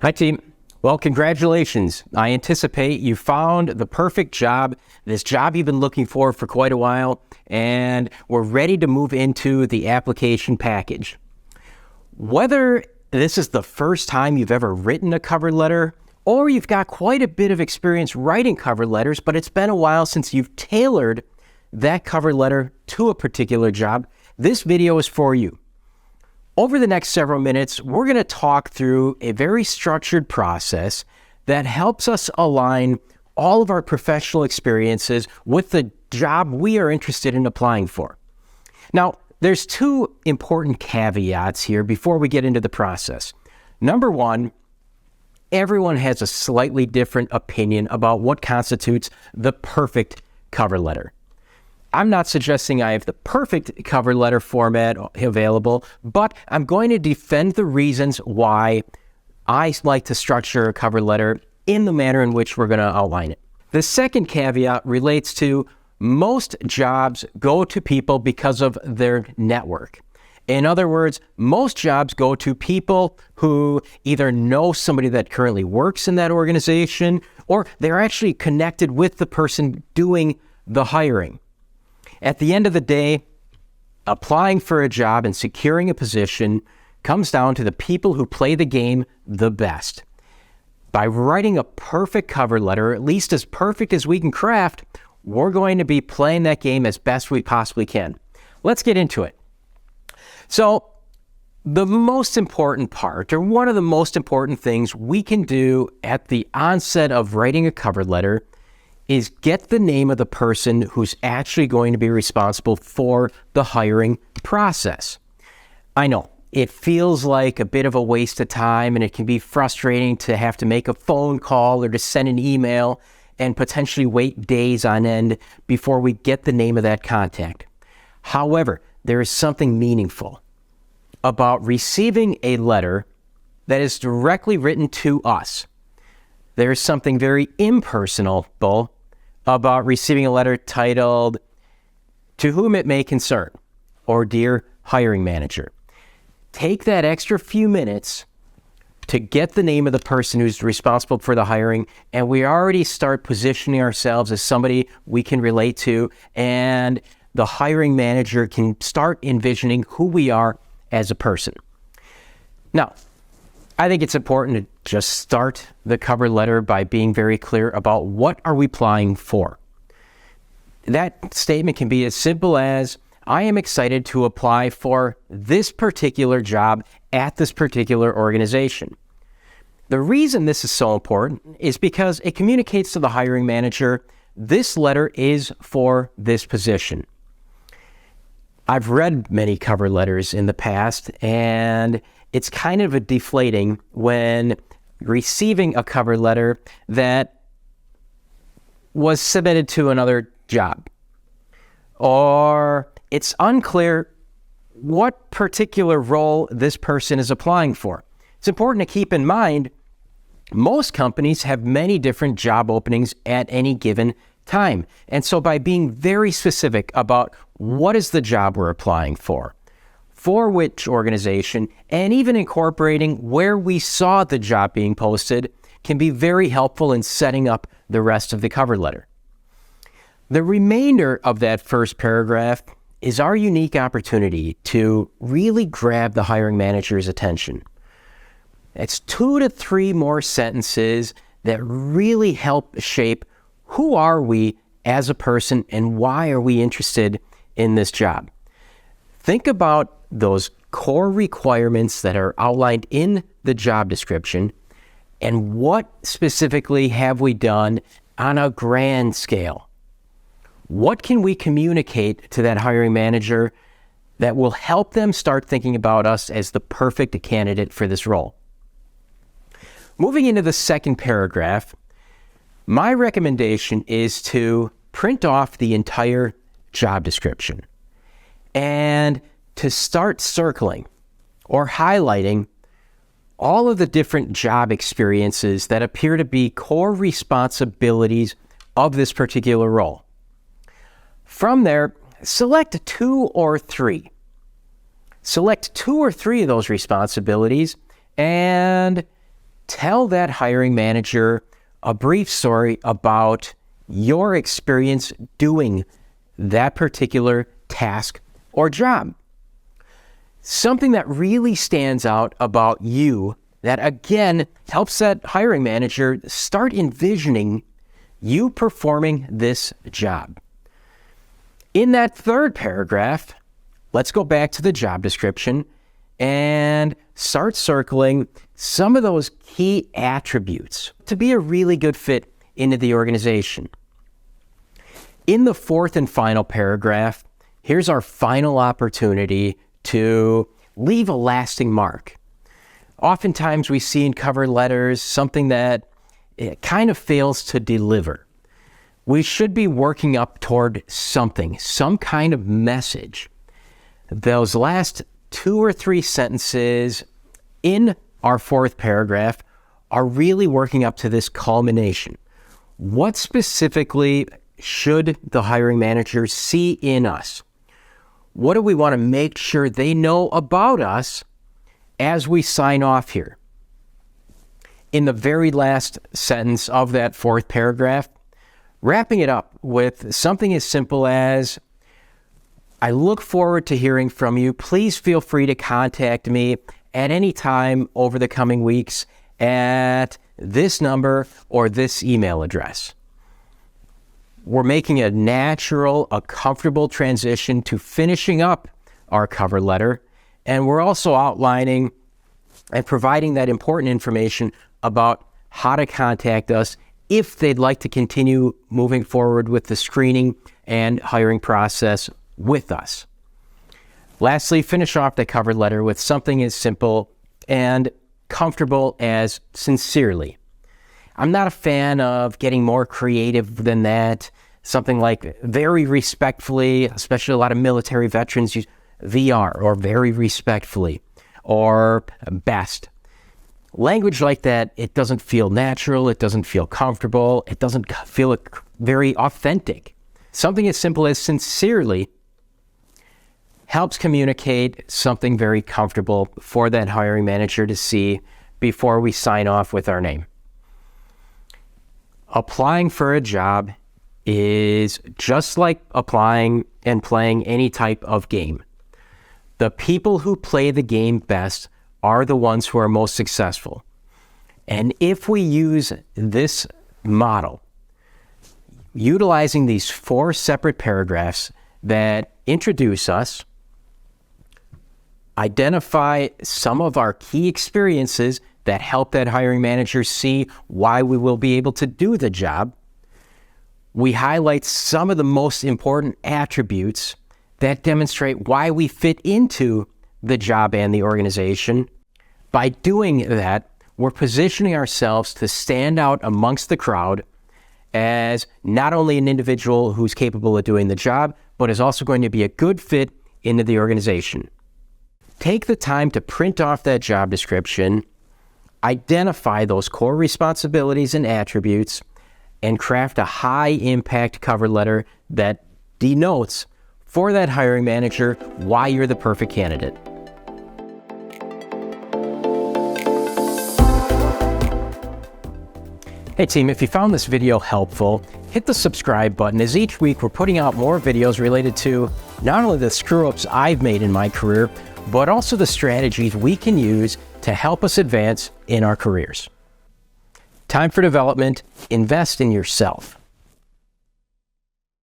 Hi, team. Well, congratulations. I anticipate you found the perfect job, this job you've been looking for quite a while, and we're ready to move into the application package. Whether this is the first time you've ever written a cover letter, or you've got quite a bit of experience writing cover letters, but it's been a while since you've tailored that cover letter to a particular job, this video is for you. Over the next several minutes, we're going to talk through a very structured process that helps us align all of our professional experiences with the job we are interested in applying for. Now, there's two important caveats here before we get into the process. Number one, everyone has a slightly different opinion about what constitutes the perfect cover letter. I'm not suggesting I have the perfect cover letter format available, but I'm going to defend the reasons why I like to structure a cover letter in the manner in which we're going to outline it. The second caveat relates to most jobs go to people because of their network. In other words, most jobs go to people who either know somebody that currently works in that organization, or they're actually connected with the person doing the hiring. At the end of the day, applying for a job and securing a position comes down to the people who play the game the best. By writing a perfect cover letter, at least as perfect as we can craft, we're going to be playing that game as best we possibly can. Let's get into it. So, the most important part, or one of the most important things we can do at the onset of writing a cover letter is get the name of the person who's actually going to be responsible for the hiring process. I know, it feels like a bit of a waste of time, and it can be frustrating to have to make a phone call or to send an email and potentially wait days on end before we get the name of that contact. However, there is something meaningful about receiving a letter that is directly written to us. There is something very impersonal about receiving a letter titled, "To whom it may concern," or "Dear Hiring Manager." Take that extra few minutes to get the name of the person who's responsible for the hiring, and we already start positioning ourselves as somebody we can relate to, and the hiring manager can start envisioning who we are as a person. Now, I think it's important to just start the cover letter by being very clear about what are we applying for. That statement can be as simple as, I am excited to apply for this particular job at this particular organization. The reason this is so important is because it communicates to the hiring manager, this letter is for this position. I've read many cover letters in the past, and it's kind of a deflating when receiving a cover letter that was submitted to another job, or it's unclear what particular role this person is applying for. It's important to keep in mind, most companies have many different job openings at any given time. And so by being very specific about what is the job we're applying for which organization, and even incorporating where we saw the job being posted can be very helpful in setting up the rest of the cover letter. The remainder of that first paragraph is our unique opportunity to really grab the hiring manager's attention. It's 2 to 3 more sentences that really help shape who are we as a person and why are we interested in this job. Think about those core requirements that are outlined in the job description, and what specifically have we done on a grand scale? What can we communicate to that hiring manager that will help them start thinking about us as the perfect candidate for this role? Moving into the second paragraph, my recommendation is to print off the entire job description and to start circling or highlighting all of the different job experiences that appear to be core responsibilities of this particular role. From there, select 2 or 3. Select 2 or 3 of those responsibilities and tell that hiring manager a brief story about your experience doing that particular task or job. Something that really stands out about you that, again, helps that hiring manager start envisioning you performing this job. In that third paragraph, let's go back to the job description and start circling some of those key attributes to be a really good fit into the organization. In the fourth and final paragraph, here's our final opportunity to leave a lasting mark. Oftentimes we see in cover letters something that it kind of fails to deliver. We should be working up toward something, some kind of message. Those last 2 or 3 sentences in our fourth paragraph are really working up to this culmination. What specifically should the hiring manager see in us? What do we want to make sure they know about us as we sign off here? In the very last sentence of that fourth paragraph, wrapping it up with something as simple as, I look forward to hearing from you. Please feel free to contact me at any time over the coming weeks at this number or this email address. We're making a natural, a comfortable transition to finishing up our cover letter, and we're also outlining and providing that important information about how to contact us if they'd like to continue moving forward with the screening and hiring process with us. Lastly, finish off the cover letter with something as simple and comfortable as sincerely. I'm not a fan of getting more creative than that. Something like very respectfully, especially a lot of military veterans use VR or very respectfully or best. Language like that, it doesn't feel natural, it doesn't feel comfortable, it doesn't feel very authentic. Something as simple as sincerely helps communicate something very comfortable for that hiring manager to see before we sign off with our name. Applying for a job is just like applying and playing any type of game. The people who play the game best are the ones who are most successful. And if we use this model, utilizing these 4 separate paragraphs that introduce us, identify some of our key experiences that help that hiring manager see why we will be able to do the job, we highlight some of the most important attributes that demonstrate why we fit into the job and the organization. By doing that, we're positioning ourselves to stand out amongst the crowd as not only an individual who's capable of doing the job, but is also going to be a good fit into the organization. Take the time to print off that job description, identify those core responsibilities and attributes, and craft a high-impact cover letter that denotes for that hiring manager why you're the perfect candidate. Hey team, if you found this video helpful, hit the subscribe button, as each week we're putting out more videos related to not only the screw-ups I've made in my career, but also the strategies we can use to help us advance in our careers. Time for development. Invest in yourself.